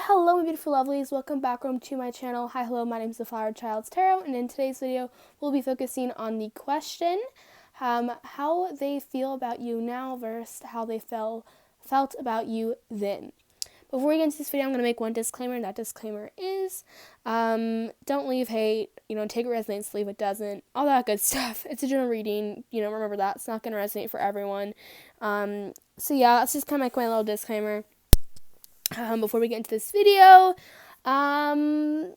Hello my beautiful lovelies, welcome back to my channel. Hi, hello, my name is the Flower Child's Tarot, and in today's video, we'll be focusing on the question, how they feel about you now versus how they felt about you then. Before we get into this video, I'm going to make one disclaimer, and that disclaimer is, don't leave hate, take it resonates, leave it doesn't, all that good stuff. It's a general reading, remember that, it's not going to resonate for everyone. So yeah, that's just kind of like my little disclaimer. Before we get into this video, yeah,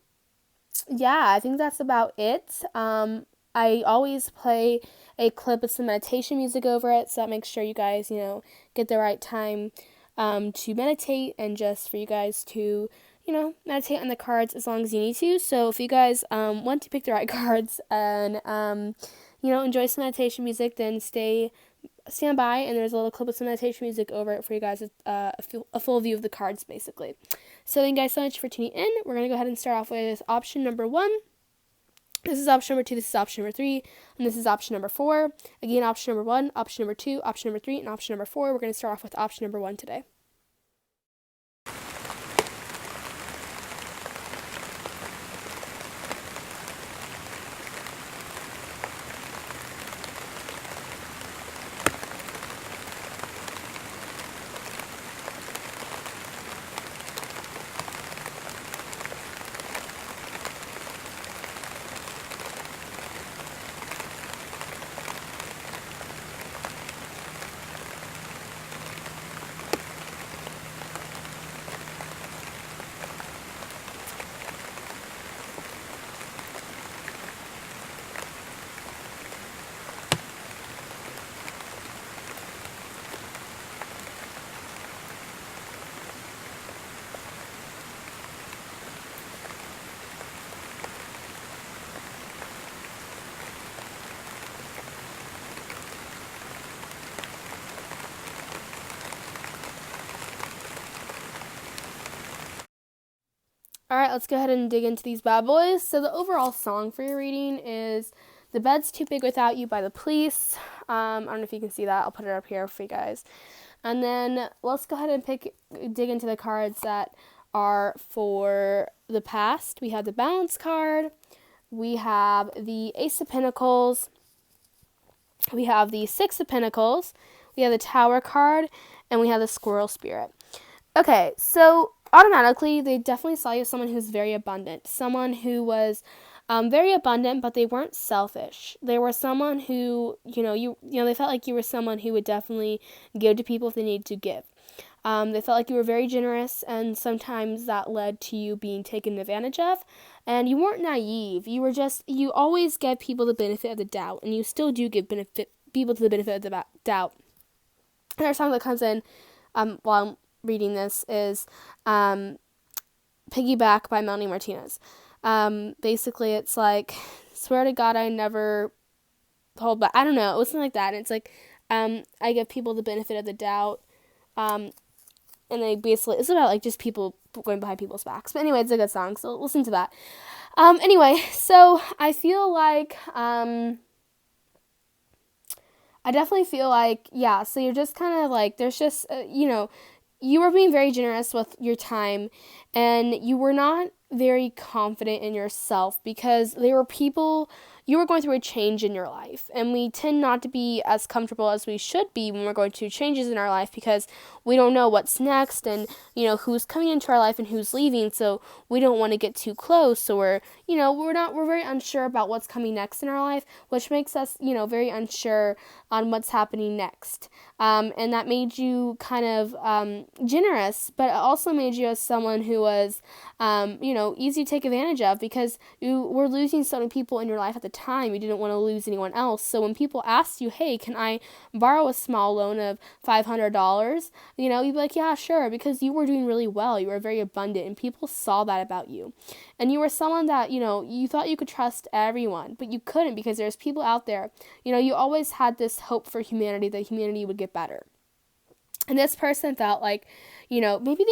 I think that's about it. I always play a clip with some meditation music over it, so that makes sure you guys, get the right time to meditate, and just for you guys to, meditate on the cards as long as you need to. So if you guys want to pick the right cards and, enjoy some meditation music, then stand by, and there's a little clip of some meditation music over it for you guys, a full view of the cards, basically. So thank you guys so much for tuning in. We're going to go ahead and start off with option number 1. This is option number 2, this is option number 3, and this is option number 4. Again, option number 1, option number 2, option number 3, and option number 4. We're going to start off with option number 1 today. Alright, let's go ahead and dig into these bad boys. So the overall song for your reading is "The Bed's Too Big Without You" by The Police. I don't know if you can see that. I'll put it up here for you guys. And then let's go ahead and dig into the cards that are for the past. We have the Balance card. We have the Ace of Pentacles. We have the Six of Pentacles. We have the Tower card. And we have the Squirrel Spirit. Okay, so automatically, they definitely saw you as someone who's very abundant. Someone who was very abundant, but they weren't selfish. They were someone who, they felt like you were someone who would definitely give to people if they needed to give. They felt like you were very generous, and sometimes that led to you being taken advantage of. And you weren't naive. You always gave people the benefit of the doubt, and you still do give people the benefit of the doubt. And our song that comes in while I'm reading this is Piggyback by Melanie Martinez. Basically, it's like, swear to God I never hold back. I don't know. It was something like that. And it's like, I give people the benefit of the doubt. And they basically, it's about like just people going behind people's backs. But anyway, it's a good song, so listen to that. Anyway, so I feel like, I definitely feel like, yeah, so you're just kind of like, there's just, you were being very generous with your time, and you were not very confident in yourself because there were people, you were going through a change in your life, and we tend not to be as comfortable as we should be when we're going through changes in our life because we don't know what's next, and, who's coming into our life and who's leaving, so we don't want to get too close, so we're very unsure about what's coming next in our life, which makes us, very unsure on what's happening next, and that made you kind of, generous, but it also made you as someone who was, easy to take advantage of because you were losing so many people in your life at the time. You didn't want to lose anyone else. So when people asked you, hey, can I borrow a small loan of $500? You'd be like, yeah, sure, because you were doing really well. You were very abundant, and people saw that about you. And you were someone that, you thought you could trust everyone, but you couldn't because there's people out there. You always had this hope for humanity, that humanity would get better. And this person felt like, maybe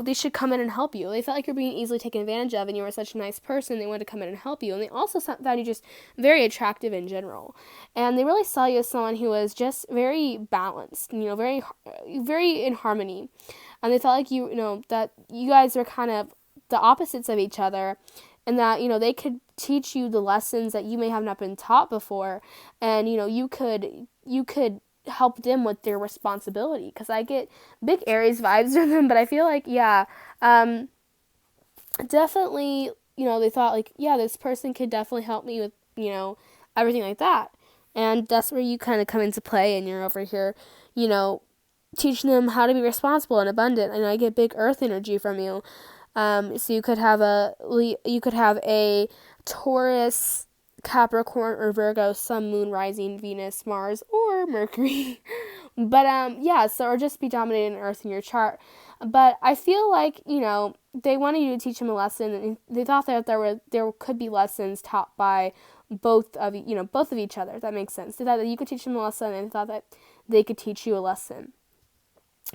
they should come in and help you. They felt like you're being easily taken advantage of, and you were such a nice person, they wanted to come in and help you. And they also found you just very attractive in general. And they really saw you as someone who was just very balanced, very, very in harmony. and they felt like you know, that you guys were kind of the opposites of each other, and that, you know, they could teach you the lessons that you may have not been taught before, and, you know, you could help them with their responsibility, because I get big Aries vibes from them, but I feel like, yeah, definitely, you know, they thought like, yeah, this person could definitely help me with, you know, everything like that. And that's where you kind of come into play, and you're over here, you know, teaching them how to be responsible and abundant. And I get big earth energy from you. So you could have a Taurus, Capricorn, or Virgo, Sun, Moon, Rising, Venus, Mars, or Mercury. But yeah, so, or just be dominating Earth in your chart. But I feel like, you know, they wanted you to teach them a lesson, and they thought that there could be lessons taught by both of each other. If that makes sense. They thought that you could teach them a lesson, and they thought that they could teach you a lesson.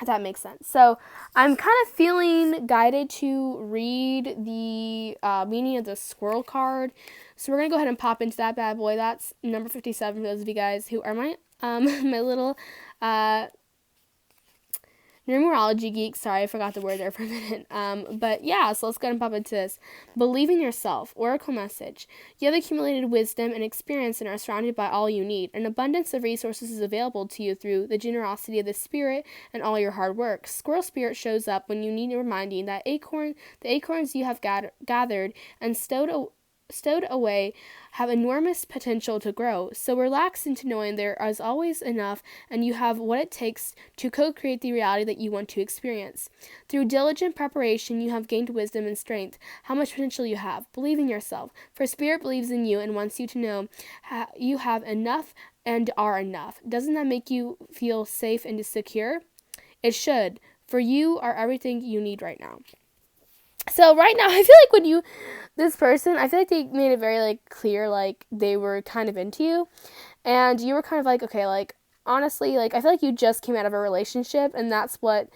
If that makes sense. So I'm kind of feeling guided to read the meaning of the squirrel card. So we're going to go ahead and pop into that bad boy. That's number 57 for those of you guys who are my my little numerology geek. Sorry, I forgot the word there for a minute. But yeah, so let's go ahead and pop into this. Believe in yourself. Oracle message. You have accumulated wisdom and experience and are surrounded by all you need. An abundance of resources is available to you through the generosity of the spirit and all your hard work. Squirrel spirit shows up when you need reminding that the acorns you have gathered and stowed away have enormous potential to grow. So relax into knowing there is always enough, and you have what it takes to co-create the reality that you want to experience. Through diligent preparation, you have gained wisdom and strength. How much potential you have. Believe in yourself, for spirit believes in you and wants you to know you have enough and are enough. Doesn't that make you feel safe and secure? It should, for you are everything you need right now. So right now, I feel like this person, I feel like they made it very, like, clear, like, they were kind of into you, and you were kind of like, okay, like, honestly, like, I feel like you just came out of a relationship, and that's what,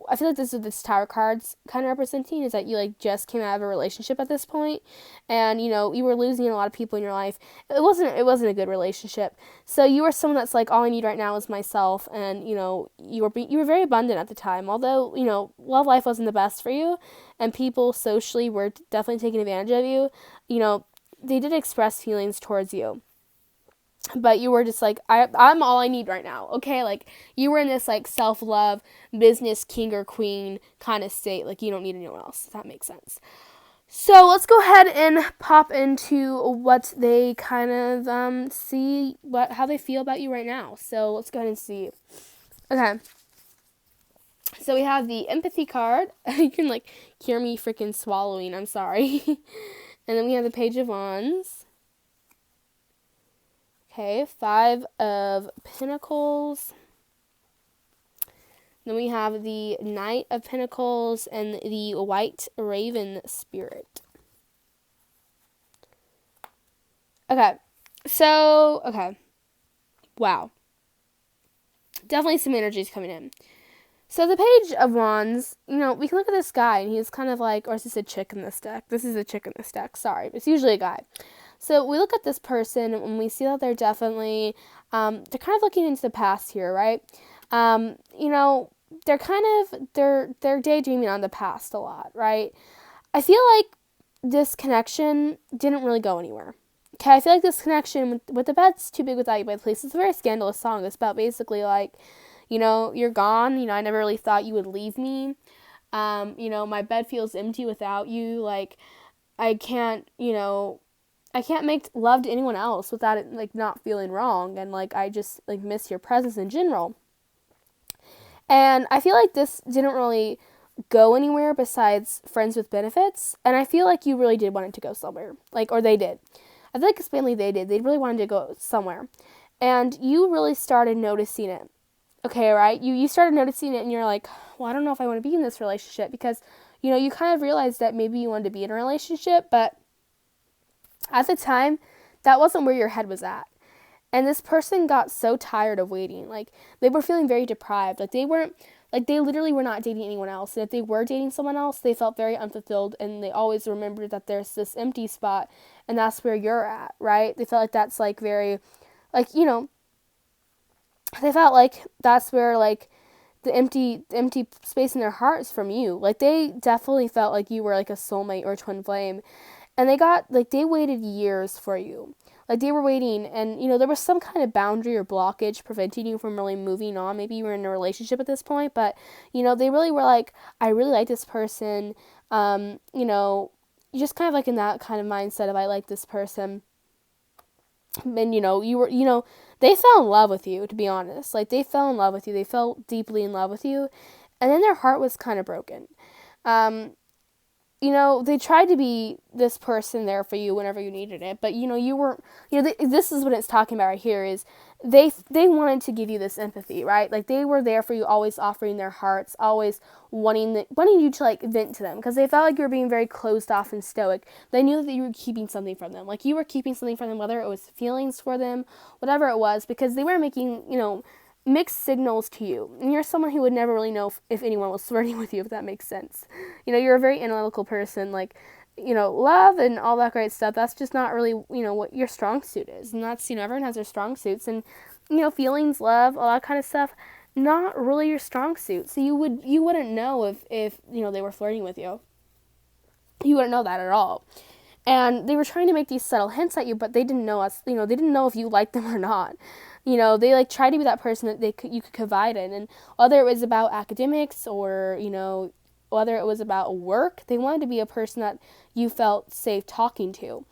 I feel like this is what this Tower card's kind of representing, is that you, like, just came out of a relationship at this point, and, you know, you were losing a lot of people in your life. It wasn't a good relationship, so you were someone that's like, all I need right now is myself, and, you know, you were very abundant at the time, although, you know, love life wasn't the best for you, and people socially were definitely taking advantage of you. You know, they did express feelings towards you, but you were just like, I'm all I need right now, okay? Like, you were in this, like, self-love, business king or queen kind of state. Like, you don't need anyone else, if that makes sense. So, let's go ahead and pop into what they kind of, see, how they feel about you right now. So, let's go ahead and see. Okay. So, we have the empathy card. You can, like, hear me freaking swallowing. I'm sorry. And then we have the Page of Wands. Okay, 5 of Pentacles. Then we have the Knight of Pentacles and the White Raven Spirit. Okay, wow. Definitely some energies coming in. So the Page of Wands, you know, we can look at this guy, and he's kind of like, or is this a chick in this deck? This is a chick in this deck, sorry. It's usually a guy. So we look at this person, and we see that they're definitely, they're kind of looking into the past here, right? You know, they're daydreaming on the past a lot, right? I feel like this connection didn't really go anywhere. Okay, I feel like this connection with the bed's too big without you by the police. It's a very scandalous song. It's about basically like, you know, you're gone. You know, I never really thought you would leave me. You know, my bed feels empty without you. Like, I can't make love to anyone else without it, like, not feeling wrong. And, like, I just, like, miss your presence in general. And I feel like this didn't really go anywhere besides friends with benefits. And I feel like you really did want it to go somewhere. Like, or they did. I feel like it's mainly they did. They really wanted to go somewhere. And you really started noticing it. Okay, right? You started noticing it, and you're like, well, I don't know if I want to be in this relationship, because, you know, you kind of realized that maybe you wanted to be in a relationship, but at the time, that wasn't where your head was at. And this person got so tired of waiting. Like, they were feeling very deprived. Like, they literally were not dating anyone else. And if they were dating someone else, they felt very unfulfilled, and they always remembered that there's this empty spot, and that's where you're at, right? They felt like that's, like, very, like, you know, they felt like that's where, like, the empty space in their hearts from you. Like, they definitely felt like you were like a soulmate or a twin flame. And they waited years for you. Like, they were waiting, and, there was some kind of boundary or blockage preventing you from really moving on. Maybe you were in a relationship at this point, but, they really were like, I really like this person. You just kind of like in that kind of mindset of, I like this person. And, they fell in love with you, to be honest. Like, they fell in love with you. They fell deeply in love with you. And then their heart was kind of broken. They tried to be this person there for you whenever you needed it, but, you weren't, this is what it's talking about right here is they wanted to give you this empathy, right? Like, they were there for you, always offering their hearts, always wanting you to, like, vent to them, because they felt like you were being very closed off and stoic. They knew that you were keeping something from them. Like, you were keeping something from them, whether it was feelings for them, whatever it was, because they were making, mixed signals to you. And you're someone who would never really know if anyone was flirting with you, if that makes sense. You're a very analytical person. Like, love and all that great stuff, that's just not really, what your strong suit is. And that's, everyone has their strong suits. And, feelings, love, all that kind of stuff, not really your strong suit. So you wouldn't know if they were flirting with you. You wouldn't know that at all. And they were trying to make these subtle hints at you, but they didn't know they didn't know if you liked them or not. They like tried to be that person that you could confide in, and whether it was about academics or, whether it was about work, they wanted to be a person that you felt safe talking to.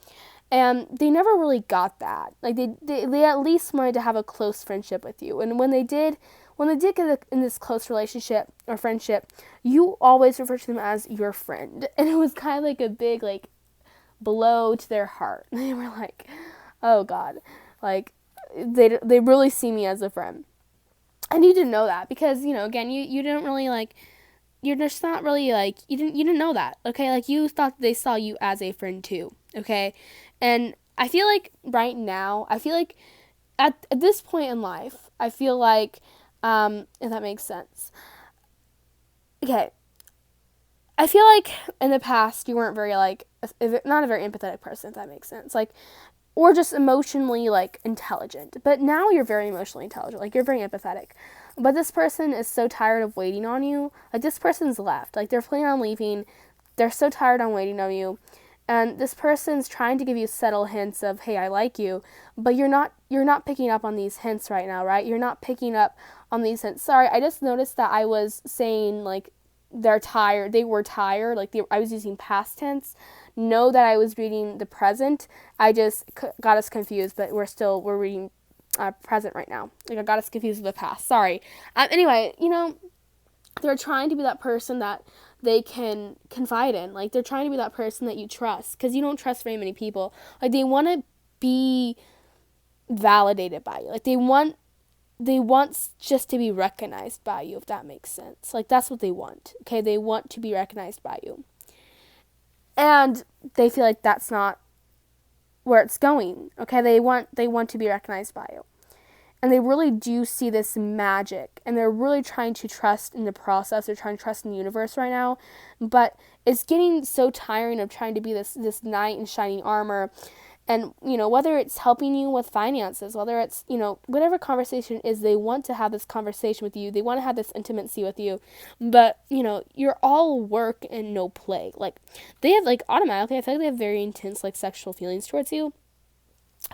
And they never really got that. Like, they at least wanted to have a close friendship with you. And when they did get in this close relationship or friendship, you always referred to them as your friend. And it was kind of like a big, like, blow to their heart. They were like, oh God, like, they really see me as a friend. And you didn't know that because, again, you didn't really, like, you're just not really, like, you didn't know that, okay? Like, you thought they saw you as a friend too, okay? And I feel like right now, at this point in life, I feel like, if that makes sense, okay, I feel like in the past you weren't very, like, not a very empathetic person, if that makes sense, like, or just emotionally, like, intelligent. But now you're very emotionally intelligent. Like, you're very empathetic. But this person is so tired of waiting on you. Like, this person's left. Like, they're planning on leaving. They're so tired on waiting on you. And this person's trying to give you subtle hints of, hey, I like you. But you're not picking up on these hints right now, right? You're not picking up on these hints. Sorry, I just noticed that I was saying, like, they're tired. They were tired. Like, I was using past tense. Know that I was reading the present. I just got us confused, but we're reading present right now. Like, I got us confused with the past. Sorry. Anyway, they're trying to be that person that they can confide in. Like, they're trying to be that person that you trust, because you don't trust very many people. Like, they want to be validated by you. Like, they want just to be recognized by you, if that makes sense. Like, that's what they want. Okay, they want to be recognized by you. And they feel like that's not where it's going. Okay, they want to be recognized by you. And they really do see this magic, and they're really trying to trust in the process. They're trying to trust in the universe right now. But it's getting so tiring of trying to be this knight in shining armor. And, whether it's helping you with finances, whether it's, whatever conversation is, they want to have this conversation with you. They want to have this intimacy with you. But, you're all work and no play. Like, they have, like, automatically, I feel like they have very intense, like, sexual feelings towards you.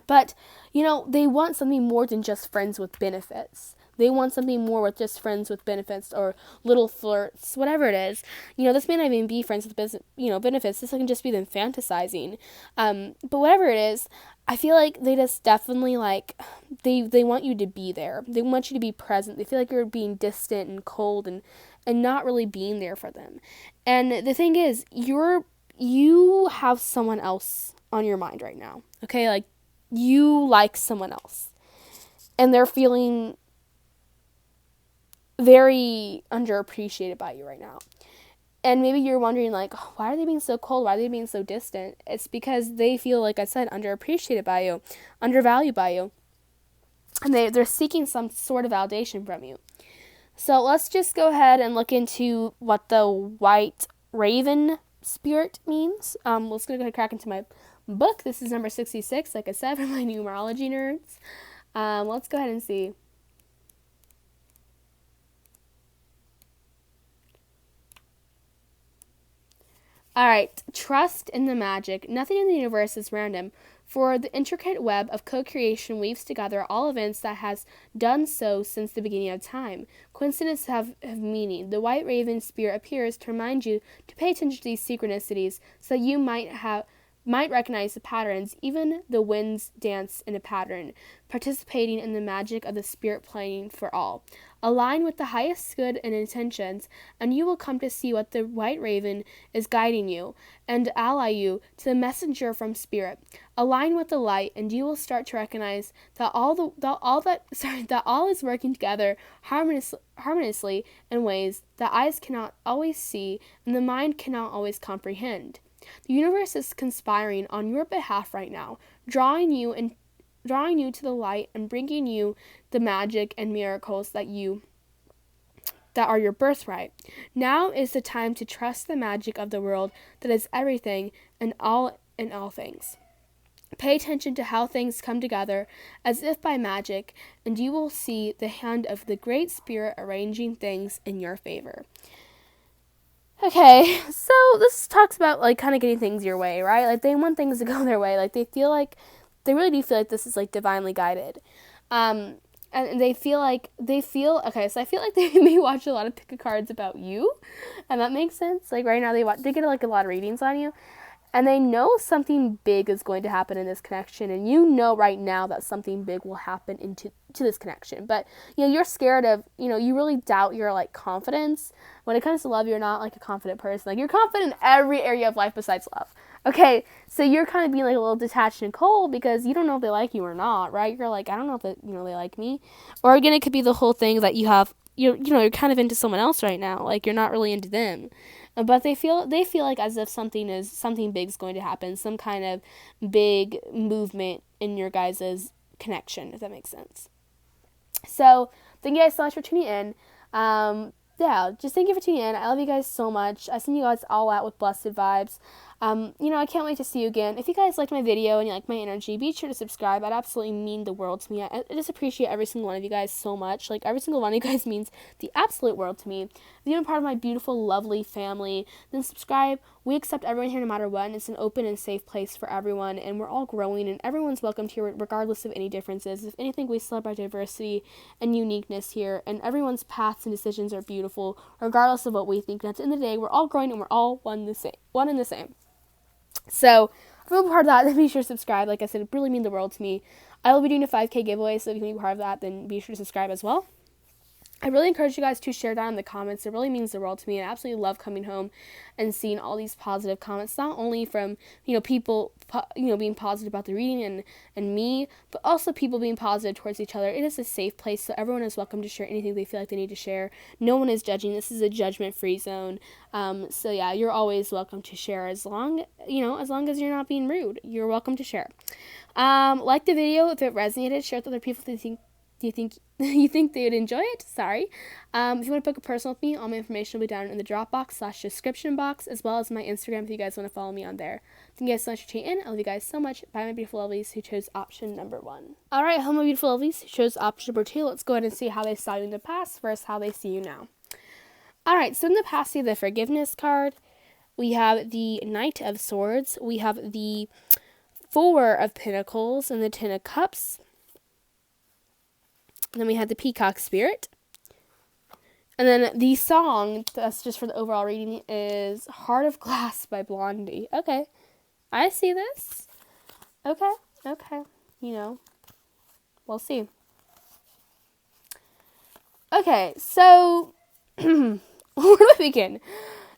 But, they want something more than just friends with benefits. They want something more with just friends with benefits or little flirts, whatever it is. This may not even be friends with benefits. This can just be them fantasizing. But whatever it is, I feel like they just definitely, like, they want you to be there. They want you to be present. They feel like you're being distant and cold and not really being there for them. And the thing is, you have someone else on your mind right now. Okay? Like, you like someone else. And they're feeling very underappreciated by you right now. And maybe you're wondering, like, oh, why are they being so cold? Why are they being so distant? It's because they feel, like I said, underappreciated by you, undervalued by you. And they're seeking some sort of validation from you. So let's just go ahead and look into what the white raven spirit means. Let's go ahead and crack into my book. This is number 66, like I said, for my numerology nerds. Let's go ahead and see. All right, trust in the magic. Nothing in the universe is random, for the intricate web of co-creation weaves together all events that has done so since the beginning of time. Coincidences have meaning. The white raven spirit appears to remind you to pay attention to these synchronicities so you might recognize the patterns. Even the winds dance in a pattern, participating in the magic of the spirit playing for all. Align with the highest good and intentions, and you will come to see what the white raven is guiding you, and ally you to the messenger from spirit. Align with the light, and you will start to recognize that that all is working together harmoniously in ways that eyes cannot always see and the mind cannot always comprehend. The universe is conspiring on your behalf right now, drawing you to the light and bringing you the magic and miracles that are your birthright. Now is the time to trust the magic of the world that is everything and all in all things. Pay attention to how things come together as if by magic, and you will see the hand of the Great Spirit arranging things in your favor. Okay, so this talks about, like, kind of getting things your way, right? Like, they want things to go their way. Like, they really do feel like this is, like, divinely guided. And okay, so I feel like they may watch a lot of pick a cards about you, and that makes sense. Like, right now they get, like, a lot of readings on you, and they know something big is going to happen in this connection, and you know right now that something big will happen to this connection. But, you're scared of, you really doubt your, like, confidence. When it comes to love, you're not, like, a confident person. Like, you're confident in every area of life besides love. Okay, so you're kind of being, like, a little detached and cold because you don't know if they like you or not, right? You're like, I don't know if they like me. Or again, it could be the whole thing that you're kind of into someone else right now. Like, you're not really into them. But they feel like as if something big is going to happen, some kind of big movement in your guys' connection, if that makes sense. So thank you guys so much for tuning in. Just thank you for tuning in. I love you guys so much. I send you guys all out with blessed vibes. I can't wait to see you again. If you guys liked my video and you like my energy, be sure to subscribe. I'd absolutely mean the world to me. I just appreciate every single one of you guys so much. Like, every single one of you guys means the absolute world to me. If you're part of my beautiful, lovely family, then subscribe. We accept everyone here no matter what, and it's an open and safe place for everyone, and we're all growing, and everyone's welcomed here regardless of any differences. If anything, we celebrate diversity and uniqueness here, and everyone's paths and decisions are beautiful, regardless of what we think. And at the end of the day, we're all growing, and we're all one and the same. So, if you're part of that, then be sure to subscribe. Like I said, it really means the world to me. I will be doing a 5K giveaway, so if you can be part of that, then be sure to subscribe as well. I really encourage you guys to share that in the comments. It really means the world to me. I absolutely love coming home and seeing all these positive comments, not only from, people, being positive about the reading and me, but also people being positive towards each other. It is a safe place, so everyone is welcome to share anything they feel like they need to share. No one is judging. This is a judgment-free zone. So yeah, you're always welcome to share as long as you're not being rude. You're welcome to share. Like the video if it resonated. Share it with other people you think they would enjoy it. Sorry. If you want to book a personal with me, all my information will be down in the Dropbox/description box, as well as my Instagram if you guys want to follow me on there. Thank you guys so much for tuning in. I love you guys so much. Bye, my beautiful lovelies who chose option number 1. Alright, hello my beautiful lovelies who chose option number 2. Let's go ahead and see how they saw you in the past versus how they see you now. Alright, so in the past we have the Forgiveness card. We have the Knight of Swords. We have the Four of Pentacles and the Ten of Cups. And then we had the Peacock Spirit. And then the song, that's just for the overall reading, is Heart of Glass by Blondie. Okay. I see this. Okay. We'll see. Okay, so where do I begin?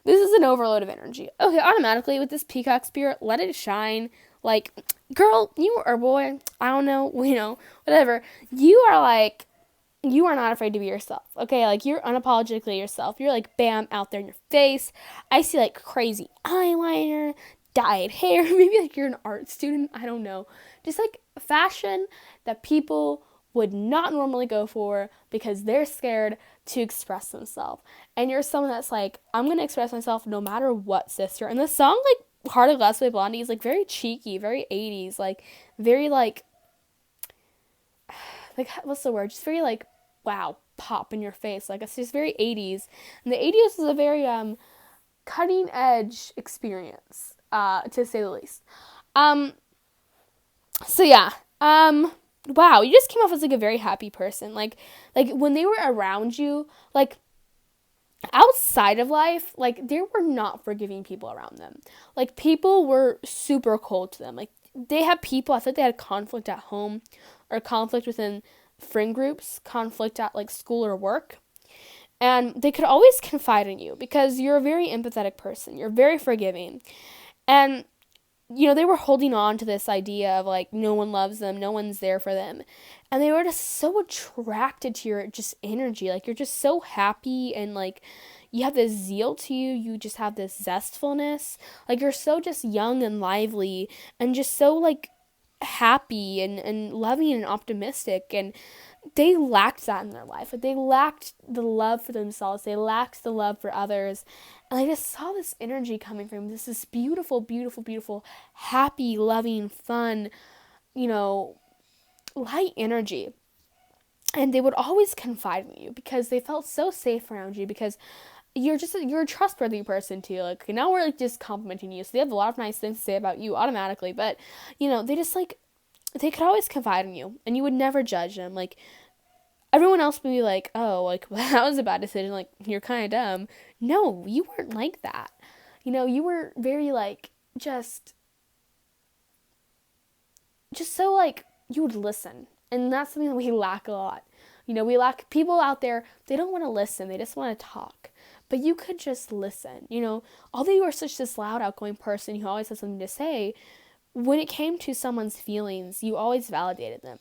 This is an overload of energy. Okay, automatically with this Peacock Spirit, let it shine. Like, girl, you or boy, I don't know, whatever. You are not afraid to be yourself, okay? Like, you're unapologetically yourself. You're, like, bam, out there in your face. I see, like, crazy eyeliner, dyed hair. Maybe, like, you're an art student. I don't know. Just, like, fashion that people would not normally go for because they're scared to express themselves. And you're someone that's like, I'm going to express myself no matter what, sister. And the song, like, Heart of Glass by Blondie is, like, very cheeky, very 80s, like, very, like, what's the word? Just very, like, wow, pop in your face. Like, it's just very 80s. And the 80s was a very, cutting edge experience, to say the least. So yeah, wow, you just came off as like a very happy person. Like when they were around you, like outside of life, like they were not forgiving people around them. Like people were super cold to them. Like they had people, I thought they had conflict at home or conflict within friend groups, conflict at like school or work. And they could always confide in you because you're a very empathetic person. You're very forgiving. And they were holding on to this idea of like no one loves them, no one's there for them. And they were just so attracted to your just energy. Like you're just so happy and like you have this zeal to you. You just have this zestfulness. Like you're so just young and lively and just so like happy and loving and optimistic. And they lacked that in their life. Like they lacked the love for themselves. They lacked the love for others. And I just saw this energy coming from this beautiful, beautiful, beautiful, happy, loving, fun, light energy. And they would always confide in you because they felt so safe around you because you're a trustworthy person too. Like now we're like just complimenting you. So they have a lot of nice things to say about you automatically. But, they just like, they could always confide in you and you would never judge them. Like everyone else would be like, oh, like, well, that was a bad decision. Like, you're kind of dumb. No, you weren't like that. You were very, like, just so, like, you would listen. And that's something that we lack a lot. We lack people out there, they don't want to listen. They just want to talk. But you could just listen. Although you are such this loud, outgoing person who always has something to say, when it came to someone's feelings, you always validated them.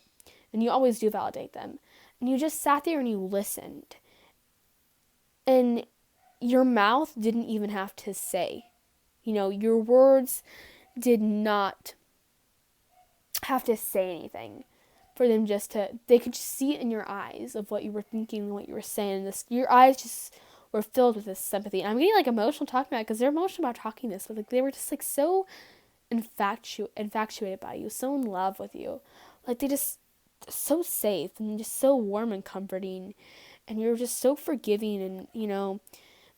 And you always do validate them. And you just sat there and you listened. And your mouth didn't even have to say. Your words did not have to say anything for them they could just see it in your eyes of what you were thinking and what you were saying. Your eyes just were filled with this sympathy. And I'm getting like emotional talking about it because they're emotional about talking this. But like they were just like so infatuated by you, so in love with you. Like they just so safe and just so warm and comforting, and you're just so forgiving, and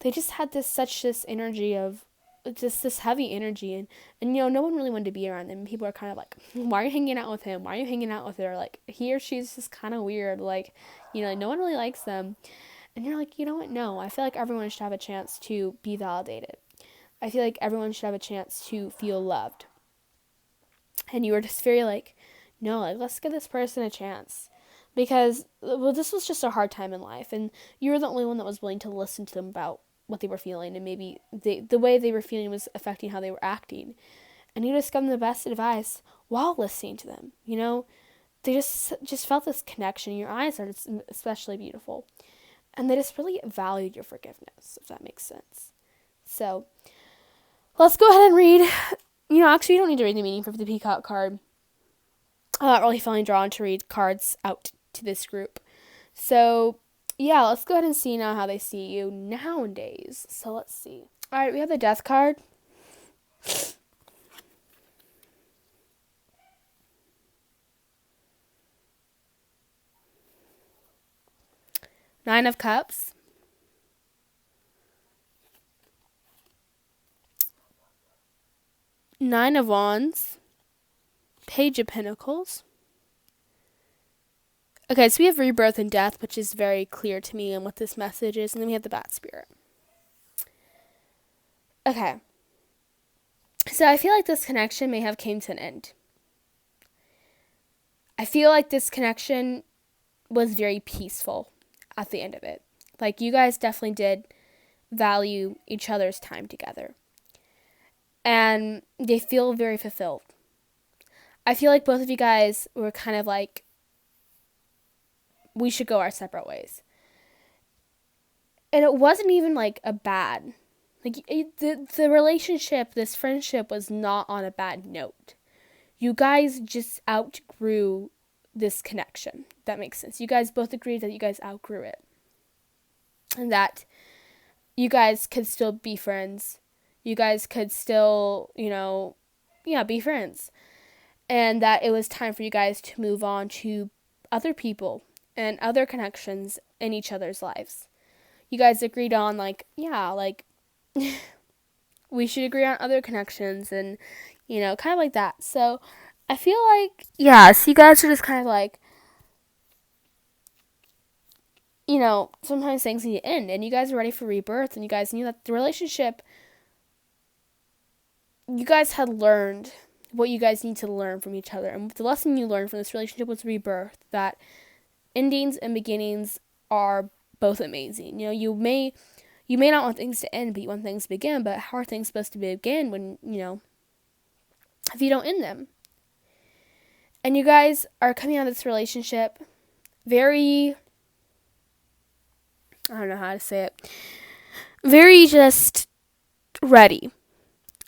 they just had this energy of just this heavy energy, and no one really wanted to be around them. People are kind of like, why are you hanging out with him, why are you hanging out with her, like he or she's just kind of weird, like no one really likes them. And you're like, you know what, no, I feel like everyone should have a chance to be validated. I feel like everyone should have a chance to feel loved. And you were just very like, no, like, let's give this person a chance. Because, well, this was just a hard time in life. And you were the only one that was willing to listen to them about what they were feeling. And maybe the way they were feeling was affecting how they were acting. And you just gave them the best advice while listening to them. They just felt this connection. Your eyes are just especially beautiful. And they just really valued your forgiveness, if that makes sense. So, let's go ahead and read. Actually, you don't need to read the meaning for the peacock card. I'm not really feeling drawn to read cards out to this group. So, yeah, let's go ahead and see now how they see you nowadays. So, let's see. All right, we have the death card. Nine of Cups. Nine of Wands. Page of Pentacles. Okay, so we have rebirth and death, which is very clear to me and what this message is. And then we have the Bat Spirit. Okay. So I feel like this connection may have came to an end. I feel like this connection was very peaceful at the end of it. Like, you guys definitely did value each other's time together. And they feel very fulfilled. I feel like both of you guys were kind of like, we should go our separate ways. And it wasn't even like a bad, like the relationship, this friendship was not on a bad note. You guys just outgrew this connection. That makes sense. You guys both agreed that you guys outgrew it. And that you guys could still be friends. You guys could still, be friends. And that it was time for you guys to move on to other people and other connections in each other's lives. You guys agreed on, we should agree on other connections, and, kind of like that. So I feel like, so you guys are just kind of like, sometimes things need to end, and you guys are ready for rebirth, and you guys knew that the relationship, you guys had learned what you guys need to learn from each other. And the lesson you learned from this relationship was rebirth, that endings and beginnings are both amazing. You may not want things to end, but you want things to begin. But how are things supposed to begin when, if you don't end them? And you guys are coming out of this relationship very, I don't know how to say it, very just ready,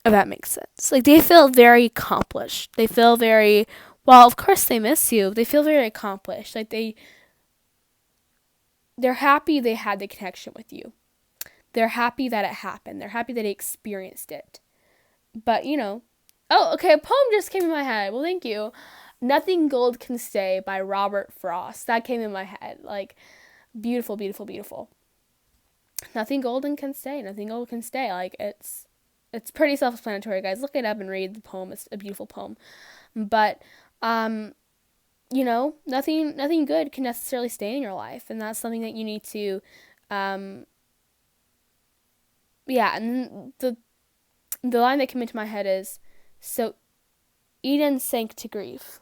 if that makes sense. Like, they feel very accomplished. They feel very, well, of course they miss you. They feel very accomplished. Like, they're happy they had the connection with you. They're happy that it happened. They're happy that they experienced it. But, oh, okay, a poem just came in my head. Well, thank you. Nothing Gold Can Stay by Robert Frost. That came in my head. Like, beautiful, beautiful, beautiful. Nothing golden can stay. Nothing gold can stay. Like, it's pretty self-explanatory, guys. Look it up and read the poem. It's a beautiful poem. But, nothing good can necessarily stay in your life. And that's something that you need to, and the line that came into my head is, so Eden sank to grief.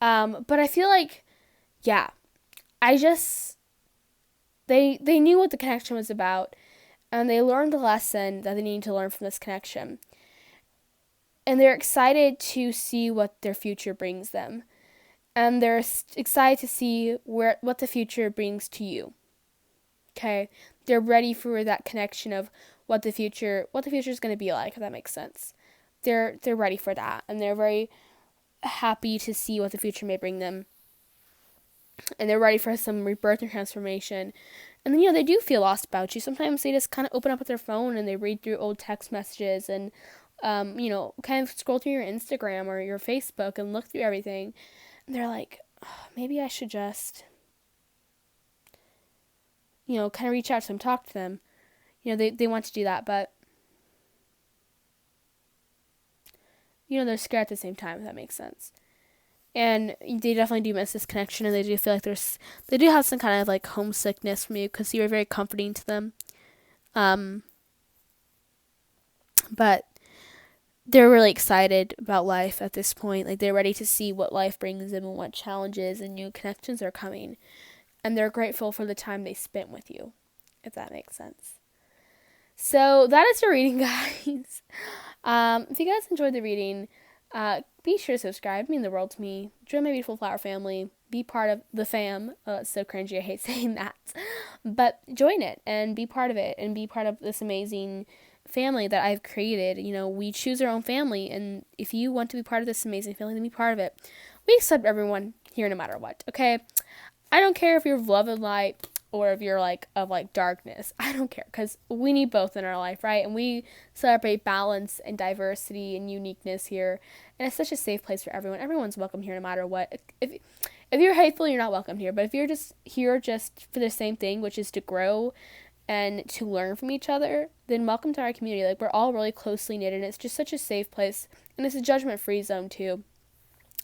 But I feel like, they knew what the connection was about, and they learned the lesson that they needed to learn from this connection. And they're excited to see what their future brings them. And they're excited to see what the future brings to you. Okay? They're ready for that connection of what the future is going to be like, if that makes sense. They're ready for that, and they're very happy to see what the future may bring them. And they're ready for some rebirth and transformation. And then, they do feel lost about you. Sometimes they just kind of open up with their phone and they read through old text messages and, kind of scroll through your Instagram or your Facebook and look through everything. And they're like, oh, maybe I should just, kind of reach out to them, talk to them. They want to do that, but, they're scared at the same time, if that makes sense. And they definitely do miss this connection, and they do feel like they do have some kind of like homesickness from you, because you were very comforting to them. But they're really excited about life at this point. Like, they're ready to see what life brings them and what challenges and new connections are coming. And they're grateful for the time they spent with you, if that makes sense. So that is your reading, guys. If you guys enjoyed the reading, be sure to subscribe. It means the world to me. Join my beautiful flower family. Be part of the fam. Oh, it's so cringy. I hate saying that. But join it and be part of it and be part of this amazing family that I've created. We choose our own family, and if you want to be part of this amazing family, then be part of it. We accept everyone here no matter what, okay? I don't care if you're of love and light or if you're of darkness. I don't care, because we need both in our life, right? And we celebrate balance and diversity and uniqueness here, and it's such a safe place for everyone. Everyone's welcome here no matter what. If you're hateful, you're not welcome here. But if you're just here just for the same thing, which is to grow and to learn from each other, then welcome to our community. Like, we're all really closely knit, and it's just such a safe place, and it's a judgment-free zone too.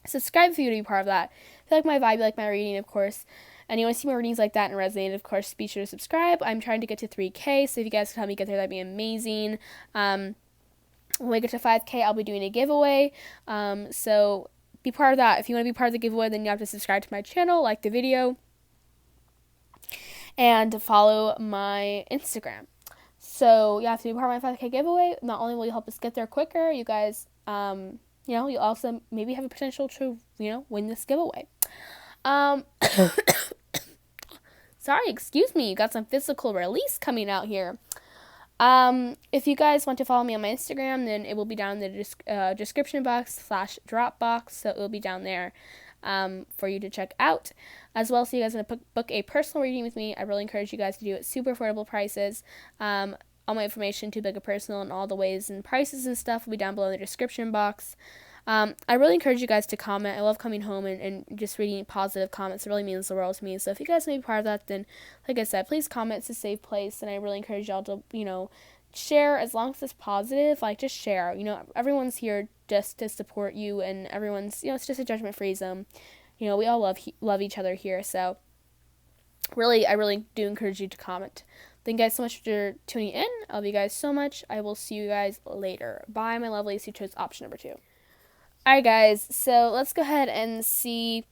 Subscribe if you want to be part of that. If you like my vibe, you like my reading, of course, and you want to see more readings like that and resonate, of course, be sure to subscribe. I'm trying to get to 3K, so if you guys can help me get there, that'd be amazing. When we get to 5K, I'll be doing a giveaway, so be part of that. If you want to be part of the giveaway, then you have to subscribe to my channel, like the video, and follow my Instagram. So, if you be part of my 5K giveaway, not only will you help us get there quicker, you guys, you'll also maybe have a potential to, win this giveaway. Sorry, excuse me, you got some physical release coming out here. If you guys want to follow me on my Instagram, then it will be down in the description box /Dropbox, so it will be down there for you to check out. As well, so you guys want to book a personal reading with me, I really encourage you guys to do it. Super affordable prices. All my information to book a personal and all the ways and prices and stuff will be down below in the description box. I really encourage you guys to comment. I love coming home and just reading positive comments. It really means the world to me. So if you guys may be part of that, then, like I said, please comment. It's a safe place, and I really encourage y'all to, share as long as it's positive. Like, just share. Everyone's here just to support you, and everyone's, it's just a judgment-free zone. We all love each other here. So, really, I really do encourage you to comment. Thank you guys so much for tuning in. I love you guys so much. I will see you guys later. Bye, my lovelies who chose option number 2. Alright, guys. So, let's go ahead and see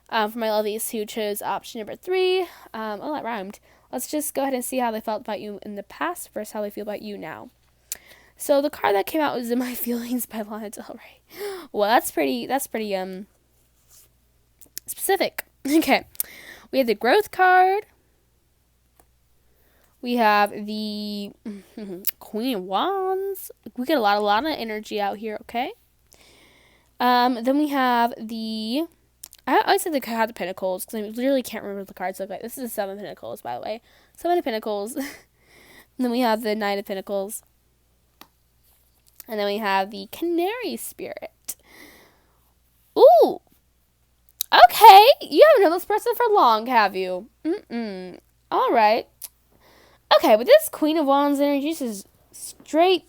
for my lovelies who chose option number 3. Oh, that rhymed. Let's just go ahead and see how they felt about you in the past versus how they feel about you now. So the card that came out was "In My Feelings" by Lana Del Rey. Well, that's pretty specific. Okay. We have the growth card. We have the Queen of Wands. We get a lot of energy out here, okay? Then we have the I always say the card of the Pentacles because I literally can't remember what the cards look like. This is the 7 of Pentacles, by the way. 7 of Pentacles. And then we have the 9 of Pentacles. And then we have the Canary Spirit. Ooh. Okay. You haven't known this person for long, have you? All right. Okay, but this Queen of Wands energy is straight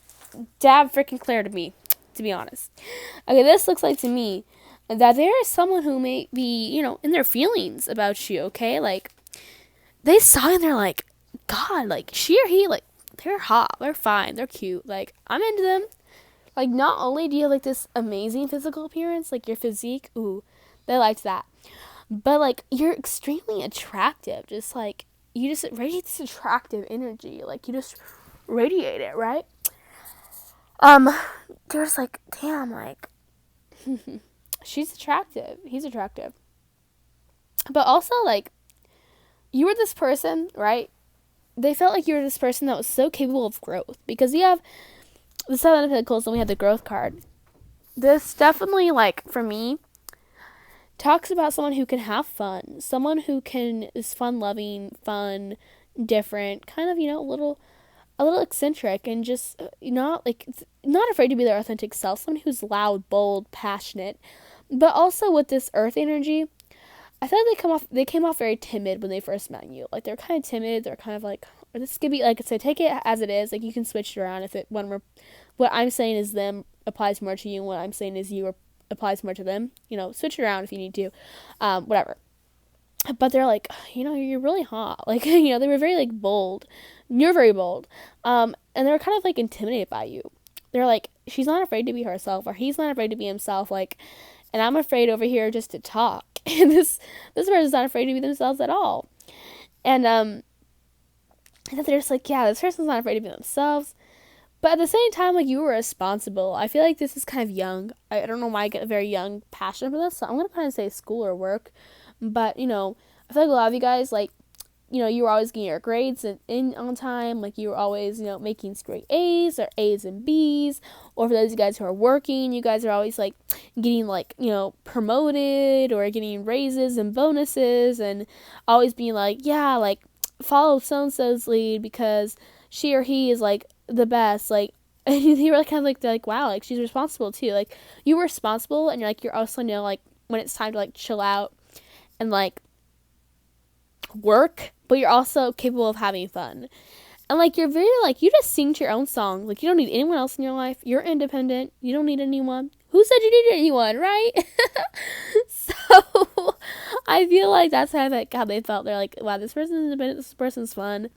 dab freaking clear to me, to be honest. Okay, this looks like to me that there is someone who may be, in their feelings about you, okay? Like, they saw you and they're like, God, like, she or he, like, they're hot, they're fine, they're cute, like, I'm into them. Like, not only do you have, like, this amazing physical appearance, like, your physique, ooh, they liked that. But, like, you're extremely attractive, just, like, you just radiate this attractive energy, like, you just radiate it, right? They're just like, damn, like, she's attractive. He's attractive. But also, like, you were this person, right? They felt like you were this person that was so capable of growth. Because you have the 7 of Pentacles and we have the growth card. This definitely, like, for me, talks about someone who can have fun. Someone who is fun-loving, fun, different, kind of, a little eccentric and just not afraid to be their authentic self. Someone who's loud, bold, passionate. But also with this earth energy, I feel like they came off very timid when they first met you. Like, they're kind of timid. They're kind of like, or this could be, like I said, take it as it is. Like, you can switch it around what I'm saying is them applies more to you and what I'm saying is you applies more to them. Switch it around if you need to. Whatever. But they're like, you're really hot. Like, they were very, like, bold. You're very bold. And they were kind of, like, intimidated by you. They're like, she's not afraid to be herself, or he's not afraid to be himself, like, and I'm afraid over here just to talk. And this person's not afraid to be themselves at all. And, and then they're just like, yeah, this person's not afraid to be themselves. But at the same time, like, you were responsible. I feel like this is kind of young. I don't know why I get very young, passionate for this, so I'm going to kind of say school or work. But, I feel like a lot of you guys, like, you were always getting your grades in on time. Like, you were always, making straight A's or A's and B's. Or for those of you guys who are working, you guys are always, like, getting, like, promoted or getting raises and bonuses. And always being like, yeah, like, follow so-and-so's lead because she or he is, like, the best. Like, and you were like, kind of like, wow, like, she's responsible, too. Like, you were responsible, and you're also, like, when it's time to, like, chill out and, like, work, but you're also capable of having fun. And, like, you're very, like, you just sing to your own song. Like, you don't need anyone else in your life. You're independent. You don't need anyone. Who said you needed anyone, right? So, I feel like that's how they felt. They're like, wow, this person's independent. This person's fun.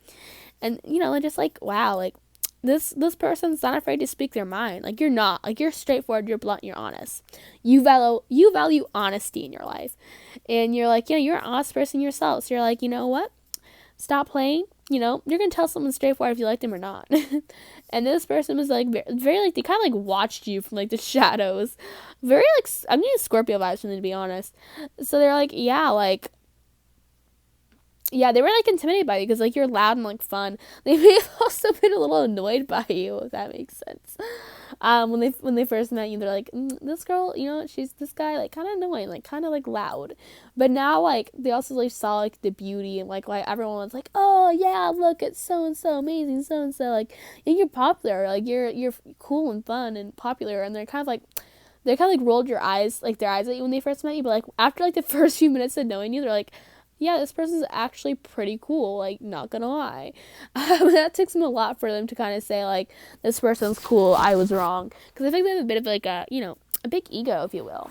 And, they're just like, wow, like, this person's not afraid to speak their mind. Like, you're not. Like, you're straightforward, you're blunt, you're honest. You value honesty in your life. And you're like, you're an honest person yourself. So you're like, you know what? Stop playing. You're going to tell someone straightforward if you like them or not. And this person was, like, very, like, they kind of, like, watched you from, like, the shadows. Very, like, I'm getting Scorpio vibes from them, to be honest. So they're like, yeah, like, yeah, they were, like, intimidated by you because, like, you're loud and, like, fun. They may have also been a little annoyed by you, if that makes sense. When they first met you, they're like, this girl, she's this guy, like, kind of annoying, like, kind of, like, loud. But now, like, they also, like, saw, like, the beauty and, like, everyone was like, oh, yeah, look, it's so-and-so, amazing, so-and-so. Like, you're popular. Like, you're cool and fun and popular. And they're kind of, like, rolled their eyes at you when they first met you. But, like, after, like, the first few minutes of knowing you, they're like, yeah, this person's actually pretty cool, like, not gonna lie. That took some a lot for them to kind of say, like, this person's cool, I was wrong. Because I think they have a bit of, like, a, a big ego, if you will.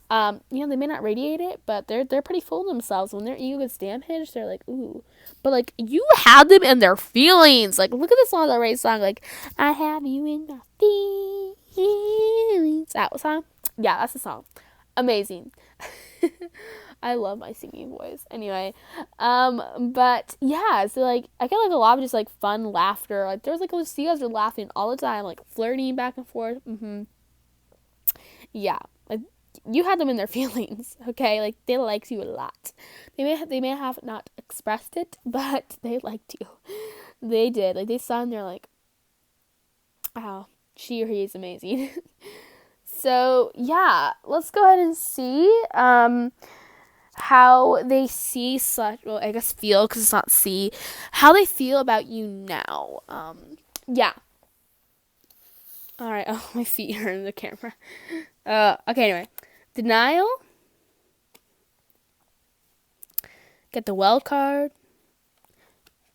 They may not radiate it, but they're pretty full of themselves. When their ego gets damaged, they're like, ooh. But, like, you have them in their feelings. Like, look at this Lana Del Rey song, like, I have you in my feelings. That song? Yeah, that's the song. Amazing. I love my singing voice. Anyway, but yeah, so like I get like a lot of just like fun laughter. Like there's like you guys are laughing all the time, like flirting back and forth. Yeah, like you had them in their feelings. Okay, like they liked you a lot. They may have not expressed it, but they liked you. They did. Like they saw and they're like, wow, she or he is amazing. So yeah, let's go ahead and see how they see I guess feel, because it's not see, how they feel about you now. Yeah. Alright, oh, my feet are in the camera. Okay, anyway. Denial. Get the well card.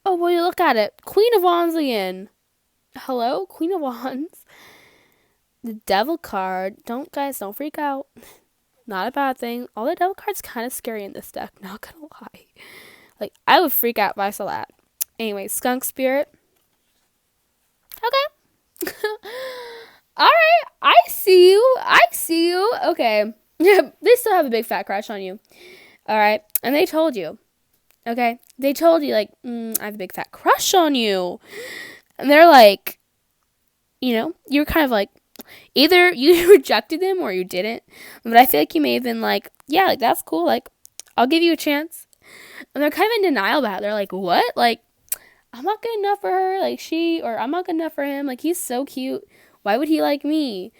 Oh, well, you look at it. Queen of Wands again. Hello? Queen of Wands. The Devil card. Don't freak out. Not a bad thing. All the Devil cards kind of scary in this deck, not gonna lie. Like, I would freak out if I saw that. Anyway, Skunk Spirit. Okay. Alright, I see you. Okay. Yeah, they still have a big fat crush on you. Alright, and they told you. Okay? They told you, like, I have a big fat crush on you. And they're like, you were kind of like, either you rejected them or you didn't. But I feel like you may have been like, yeah, like, that's cool. Like, I'll give you a chance. And they're kind of in denial about it. They're like, what? Like, I'm not good enough for her. Like, or I'm not good enough for him. Like, he's so cute. Why would he like me?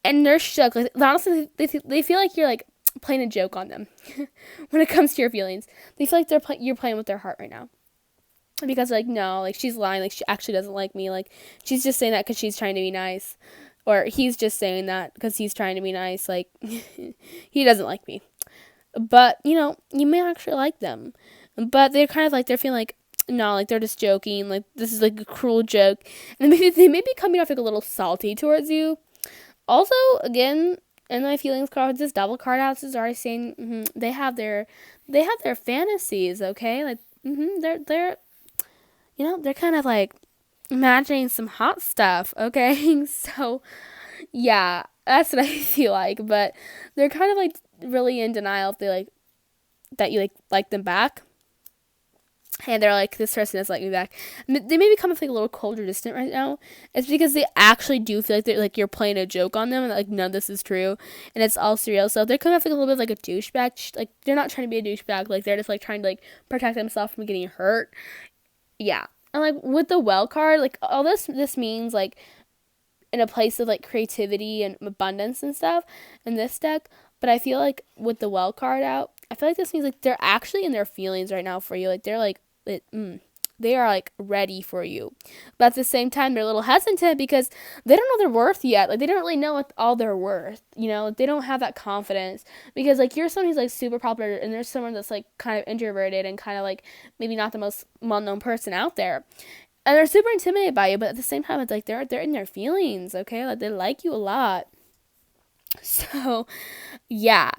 And they're shook. Like, honestly, they feel like you're, like, playing a joke on them when it comes to your feelings. They feel like you're playing with their heart right now. Because, like, no, like, she's lying. Like, she actually doesn't like me. Like, she's just saying that because she's trying to be nice. Or he's just saying that because he's trying to be nice. Like, he doesn't like me. But, you may actually like them. But they're kind of like, they're feeling like, no, like, they're just joking. Like, this is, like, a cruel joke. And they may be coming off, like, a little salty towards you. Also, again, in my feelings cards, this Devil card out is already saying they have their fantasies, okay? Like, they're kind of, like, imagining some hot stuff, okay? So, yeah, that's what I feel like. But they're kind of, like, really in denial if they, like, that you, like them back. And they're like, this person doesn't like me back. They may become, like, a little cold or distant right now. It's because they actually do feel like you're playing a joke on them, and like, none of this is true, and it's all surreal. So they're kind of like a little bit like a douchebag. Like, they're not trying to be a douchebag. Like, they're just like trying to like protect themselves from getting hurt. Yeah, and like with the well card, like all this means like in a place of like creativity and abundance and stuff in this deck. But I feel like with the well card out, I feel like this means like they're actually in their feelings right now for you. Like, they're like, they are like ready for you, but at the same time they're a little hesitant because they don't know their worth yet. Like, they don't really know what all their worth, they don't have that confidence, because like you're someone who's like super popular, and there's someone that's like kind of introverted and kind of like maybe not the most well-known person out there, and they're super intimidated by you. But at the same time, it's like they're in their feelings, okay? Like, they like you a lot. So yeah,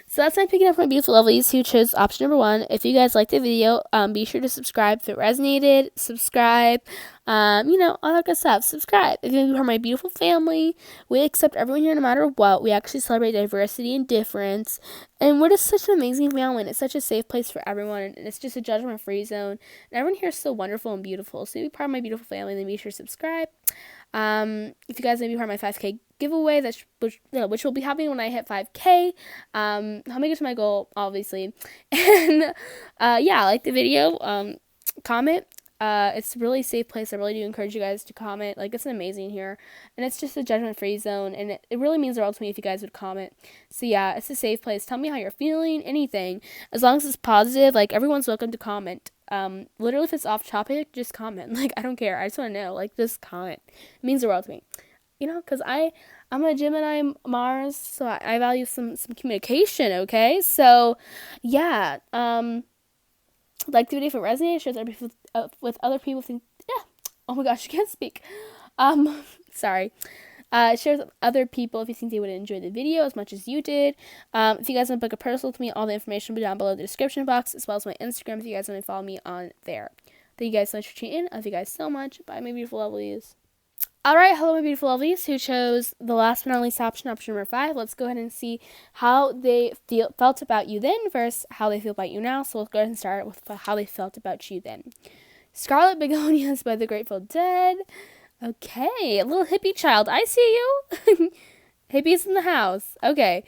so that's my picking up my beautiful lovelies who chose option number 1. If you guys liked the video, be sure to subscribe if it resonated. Subscribe, all that good stuff. Subscribe if you are my beautiful family. We accept everyone here no matter what. We actually celebrate diversity and difference, and we're just such an amazing family, and it's such a safe place for everyone, and it's just a judgment-free zone, and everyone here is so wonderful and beautiful. So, to be part of my beautiful family, then be sure to subscribe. If you guys may be part of my 5K giveaway, which will be happening when I hit 5K. I'll make it to my goal, obviously. And like the video, comment. It's a really safe place. I really do encourage you guys to comment. Like, it's amazing here, and it's just a judgment-free zone, and it really means the world to me if you guys would comment. So yeah, it's a safe place. Tell me how you're feeling, anything, as long as it's positive. Like, everyone's welcome to comment. Literally, if it's off topic, just comment. Like, I don't care. I just want to know. Like, just comment. It means the world to me. because I'm a Gemini Mars, so I value some communication. Okay, so yeah, like the video if it resonates, share with other people. Think, yeah. Oh my gosh, I can't speak. Sorry. Share with other people if you think they would enjoy the video as much as you did. If you guys want to book a personal with me, all the information will be down below in the description box, as well as my Instagram if you guys want to follow me on there. Thank you guys so much for tuning in. I love you guys so much. Bye, my beautiful lovelies. Alright, hello my beautiful lovelies who chose the last but not least option number 5. Let's go ahead and see how they felt about you then versus how they feel about you now. So let's go ahead and start with how they felt about you then. Scarlet Begonias by the Grateful Dead. Okay, a little hippie child. I see you. Hippies in the house. Okay,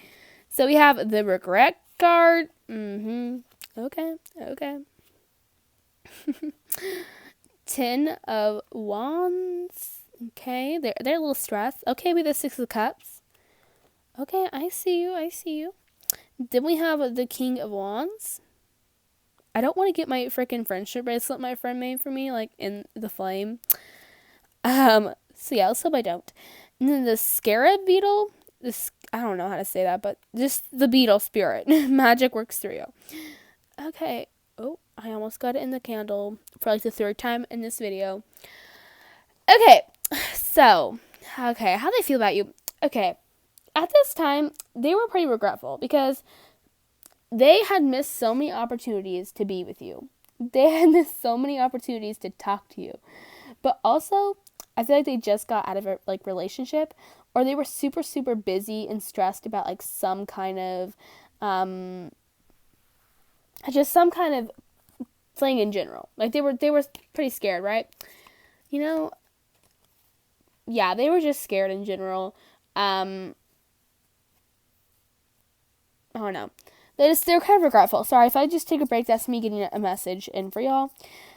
so we have the regret card. Okay. 10 of Wands. Okay, they're a little stressed. Okay, we have the 6 of Cups. Okay, I see you. Then we have the King of Wands. I don't want to get my freaking friendship bracelet my friend made for me, like, in the flame. So yeah, let's hope I don't. And then the Scarab Beetle. I don't know how to say that, but just the beetle spirit. Magic works through you. Okay. Oh, I almost got it in the candle for like the 3rd time in this video. Okay, so, how they feel about you. Okay, at this time, they were pretty regretful because they had missed so many opportunities to be with you. They had missed so many opportunities to talk to you. But also, I feel like they just got out of a relationship, or they were super, super busy and stressed about like some kind of, just some kind of thing in general. Like they were pretty scared, right? Yeah, they were just scared in general. I don't know. They're kind of regretful. Sorry, if I just take a break, that's me getting a message in for y'all.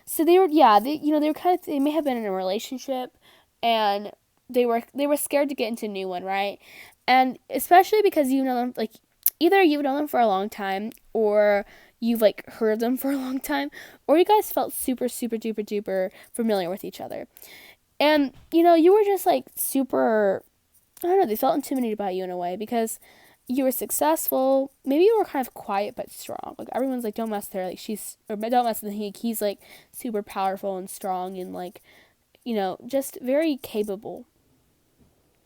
So they were they may have been in a relationship, and they were scared to get into a new one, right? And especially because you know them, like, either you've known them for a long time, or you've like heard them for a long time, or you guys felt super, super duper duper familiar with each other. And, you were just, like, super, I don't know, they felt intimidated by you in a way because you were successful. Maybe you were kind of quiet but strong. Like, everyone's like, don't mess with her. Like, don't mess with him. He's, like, super powerful and strong and, like, just very capable.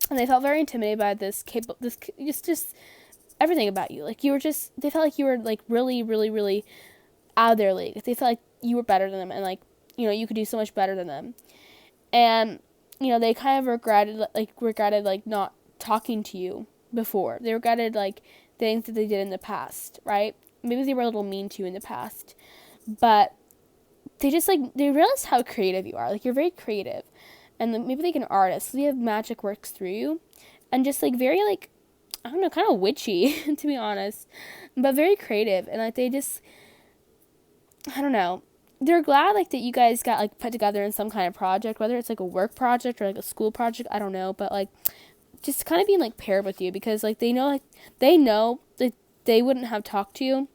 And they felt very intimidated by just everything about you. Like, they felt like you were, like, really, really, really out of their league. They felt like you were better than them and, like, you could do so much better than them. And, they kind of regretted, not talking to you before. They regretted, like, things that they did in the past, right? Maybe they were a little mean to you in the past. But they just, like, they realized how creative you are. Like, you're very creative. And maybe like an artist. So you have magic works through you. And just, like, very, like, I don't know, kind of witchy, to be honest. But very creative. And, like, they just, I don't know. They're glad, like, that you guys got, like, put together in some kind of project, whether it's, like, a work project or, like, a school project, I don't know, but, like, just kind of being, like, paired with you, because, like, they know that they wouldn't have talked to you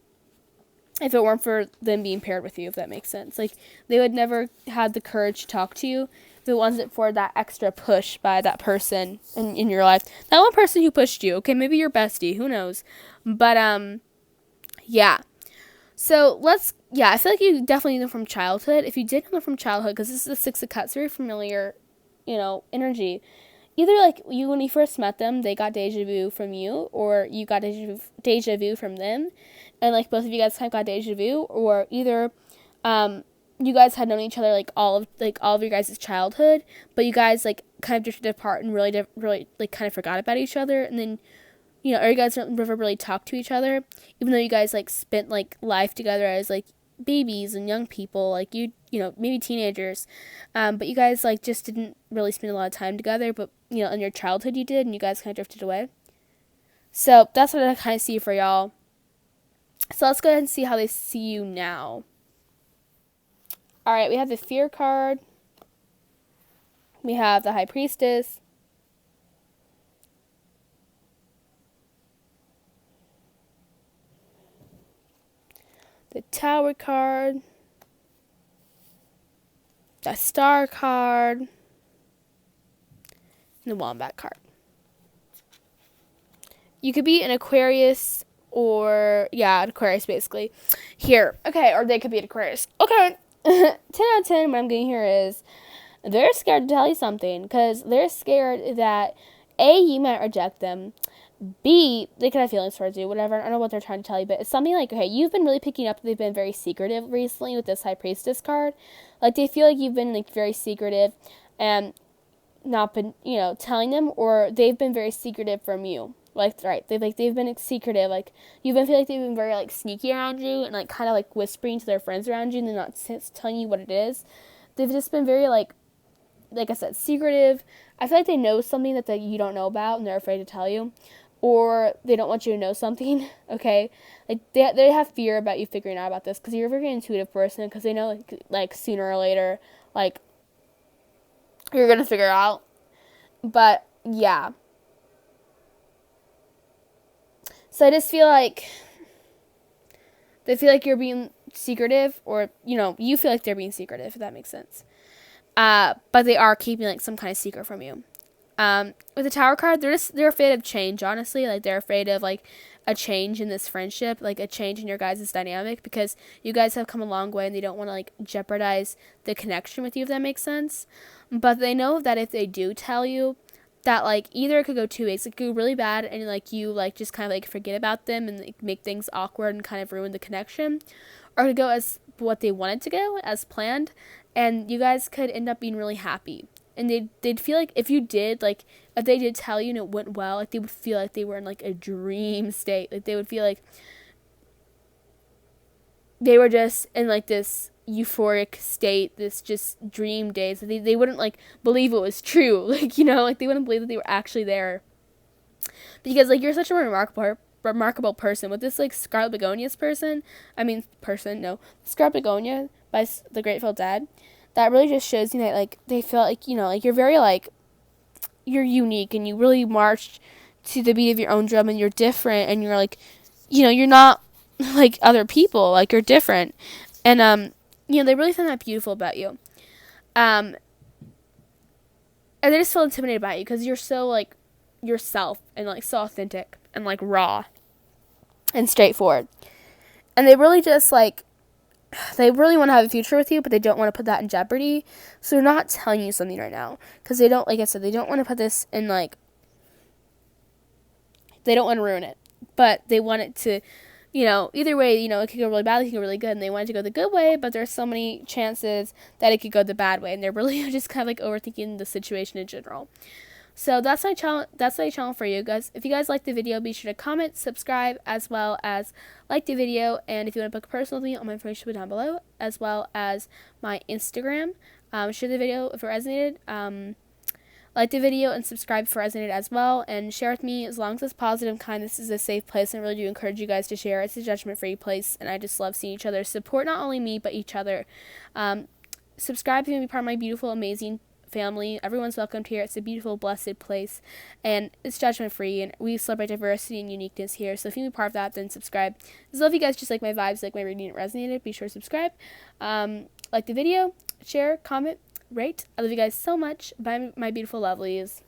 if it weren't for them being paired with you, if that makes sense. Like, they would never have the courage to talk to you if it wasn't for that extra push by that person in your life. That one person who pushed you, okay, maybe your bestie, who knows, but, yeah. So, I feel like you definitely know them from childhood. If you did know them from childhood, because this is the 6 of Cups, very familiar, energy. Either, like, when you first met them, they got deja vu from you, or you got deja vu from them, and, like, both of you guys kind of got deja vu, or either, you guys had known each other, like, all of your guys' childhood, but you guys, like, kind of drifted apart and really, like, kind of forgot about each other, and then, or you guys never really talked to each other, even though you guys, like, spent, like, life together as, like, babies and young people, like, maybe teenagers, but you guys, like, just didn't really spend a lot of time together, but, in your childhood you did, and you guys kind of drifted away. So, that's what I kind of see for y'all. So, let's go ahead and see how they see you now. Alright, we have the Fear card. We have the High Priestess. The Tower card, the Star card, The Wombat card. You could be an Aquarius or, yeah, an Aquarius basically. Here. Okay, or they could be an Aquarius. Okay. 10 out of 10, what I'm getting here is they're scared to tell you something because they're scared that A, you might reject them. B, they could have feelings towards you, whatever. I don't know what they're trying to tell you, but it's something like, okay, you've been really picking up that they've been very secretive recently with this High Priestess card. Like, they feel like you've been, like, very secretive and not been, telling them, or they've been very secretive from you. Like, right, they've been secretive, like, you've been feeling like they've been very, like, sneaky around you and, like, kind of, like, whispering to their friends around you and they're not telling you what it is. They've just been very, like I said, secretive. I feel like they know something that you don't know about and they're afraid to tell you. Or they don't want you to know something, okay? Like, they have fear about you figuring out about this because you're a very intuitive person because they know, like, sooner or later, like, you're going to figure it out. But, yeah. So I just feel like they feel like you're being secretive or, you feel like they're being secretive, if that makes sense. But they are keeping, like, some kind of secret from you. With the Tower card, they're afraid of change, honestly. Like, they're afraid of, like, a change in this friendship, like, a change in your guys' dynamic, because you guys have come a long way, and they don't want to, like, jeopardize the connection with you, if that makes sense. But they know that if they do tell you, that, like, either it could go two ways. It could go really bad, and, like, you, like, just kind of, like, forget about them, and, like, make things awkward and kind of ruin the connection. Or it could go as what they wanted to go, as planned, and you guys could end up being really happy. And they'd feel like if you did, like, if they did tell you and it went well, like, they would feel like they were in, like, a dream state. Like, they would feel like they were just in, like, this euphoric state, this just dream days. They wouldn't, like, believe it was true. Like, like, they wouldn't believe that they were actually there. Because, like, you're such a remarkable person. With this, like, Scarlet Begonia's Scarlet Begonia by the Grateful Dead, that really just shows you that, like, they feel like, like, you're very, like, you're unique, and you really march to the beat of your own drum, and you're different, and you're, like, you're not like other people, like, you're different, and, they really find that beautiful about you, and they just feel intimidated by you, because you're so, like, yourself, and, like, so authentic, and, like, raw, and straightforward, and they really just, like, they really want to have a future with you, but they don't want to put that in jeopardy. So they're not telling you something right now. Because they don't, like I said, they don't want to put this in, like, they don't want to ruin it. But they want it to, either way, it could go really bad, it could go really good. And they want it to go the good way, but there's so many chances that it could go the bad way. And they're really just kind of, like, overthinking the situation in general. So that's my channel for you guys. If you guys like the video, be sure to comment, subscribe, as well as like the video. And if you want to book a personal with me, all my information will be down below, as well as my Instagram. Share the video if it resonated. Like the video and subscribe if it resonated as well. And share with me as long as it's positive and kind. This is a safe place, and I really do encourage you guys to share. It's a judgment-free place, and I just love seeing each other support not only me, but each other. Subscribe if you want to be part of my beautiful, amazing family. Everyone's welcomed here. It's a beautiful, blessed place, and it's judgment free, and we celebrate diversity and uniqueness here. So if you want to be part of that, then subscribe. I love you guys, just like my vibes, like my reading it resonated. Be sure to subscribe, like the video, share, comment, rate. I love you guys so much. Bye, my beautiful lovelies.